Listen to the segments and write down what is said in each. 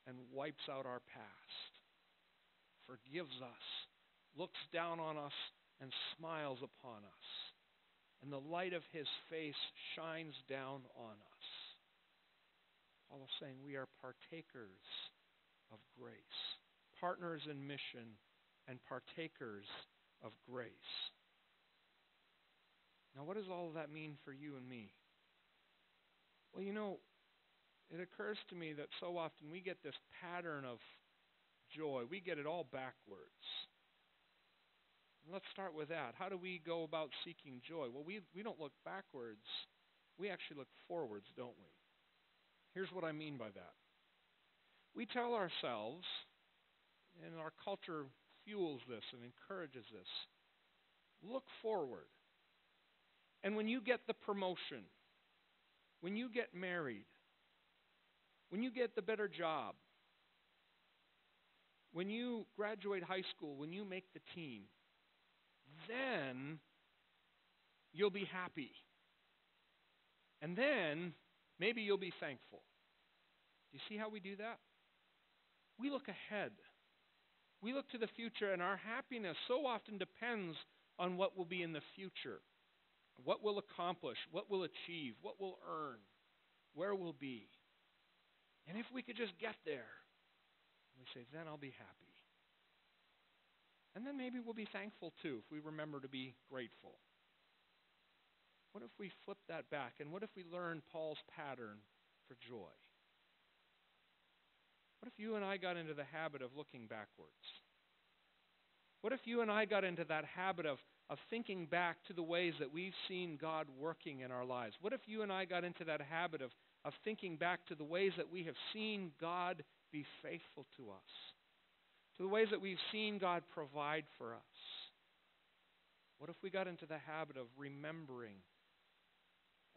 and wipes out our past, forgives us, looks down on us, and smiles upon us. And the light of his face shines down on us. Paul is saying we are partakers of grace, partners in mission, and partakers of grace. Now, what does all of that mean for you and me? Well, it occurs to me that so often we get this pattern of joy. We get it all backwards. Let's start with that. How do we go about seeking joy? Well, we don't look backwards. We actually look forwards, don't we? Here's what I mean by that. We tell ourselves, and our culture fuels this and encourages this, look forward. And when you get the promotion, when you get married, when you get the better job, when you graduate high school, when you make the team, then you'll be happy. And then maybe you'll be thankful. Do you see how we do that? We look ahead. We look to the future, and our happiness so often depends on what will be in the future, what we'll accomplish, what we'll achieve, what we'll earn, where we'll be. And if we could just get there, we say, then I'll be happy. And then maybe we'll be thankful too if we remember to be grateful. What if we flip that back? And what if we learn Paul's pattern for joy? What if you and I got into the habit of looking backwards? What if you and I got into that habit of thinking back to the ways that we've seen God working in our lives? What if you and I got into that habit of thinking back to the ways that we have seen God be faithful to us? To the ways that we've seen God provide for us? What if we got into the habit of remembering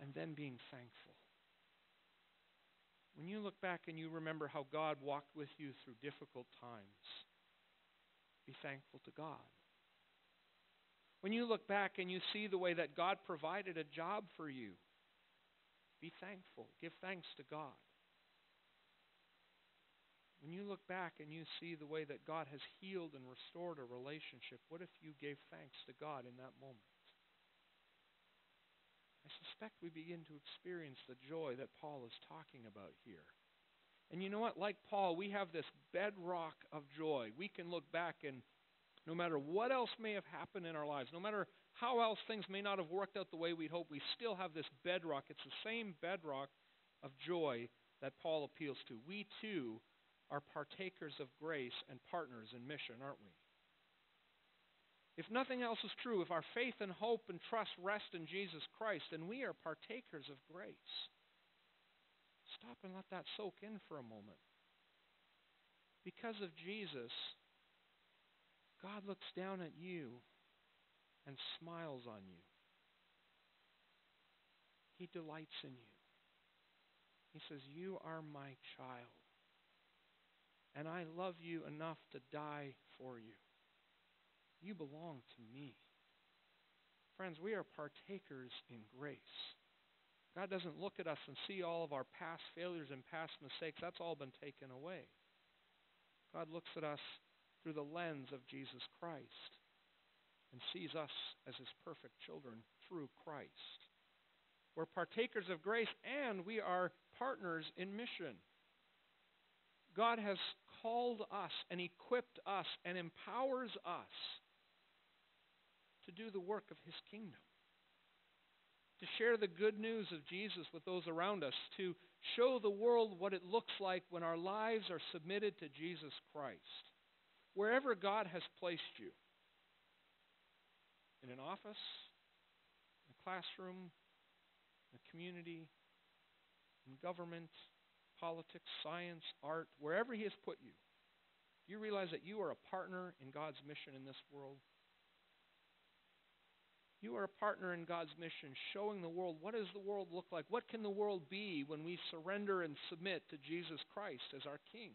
and then being thankful? When you look back and you remember how God walked with you through difficult times, be thankful to God. When you look back and you see the way that God provided a job for you, be thankful. Give thanks to God. When you look back and you see the way that God has healed and restored a relationship, what if you gave thanks to God in that moment? I suspect we begin to experience the joy that Paul is talking about here. And you know what? Like Paul, we have this bedrock of joy. We can look back and no matter what else may have happened in our lives, no matter how else things may not have worked out the way we'd hoped, we still have this bedrock. It's the same bedrock of joy that Paul appeals to. We too are partakers of grace and partners in mission, aren't we? If nothing else is true, if our faith and hope and trust rest in Jesus Christ, then we are partakers of grace. Stop and let that soak in for a moment. Because of Jesus, God looks down at you and smiles on you. He delights in you. He says, "You are my child, and I love you enough to die for you. You belong to me." Friends, we are partakers in grace. God doesn't look at us and see all of our past failures and past mistakes. That's all been taken away. God looks at us through the lens of Jesus Christ and sees us as His perfect children through Christ. We're partakers of grace, and we are partners in mission. God has called us and equipped us and empowers us to do the work of His kingdom, to share the good news of Jesus with those around us, to show the world what it looks like when our lives are submitted to Jesus Christ. Wherever God has placed you, in an office, in a classroom, in a community, in government, politics, science, art, wherever He has put you, do you realize that you are a partner in God's mission in this world? You are a partner in God's mission, showing the world what does the world look like? What can the world be when we surrender and submit to Jesus Christ as our King?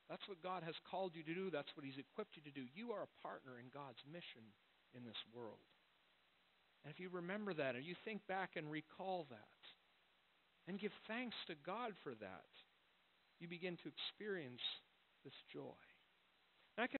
That's what God has called you to do. That's what He's equipped you to do. You are a partner in God's mission in this world. And if you remember that, or you think back and recall that, and give thanks to God for that, you begin to experience this joy.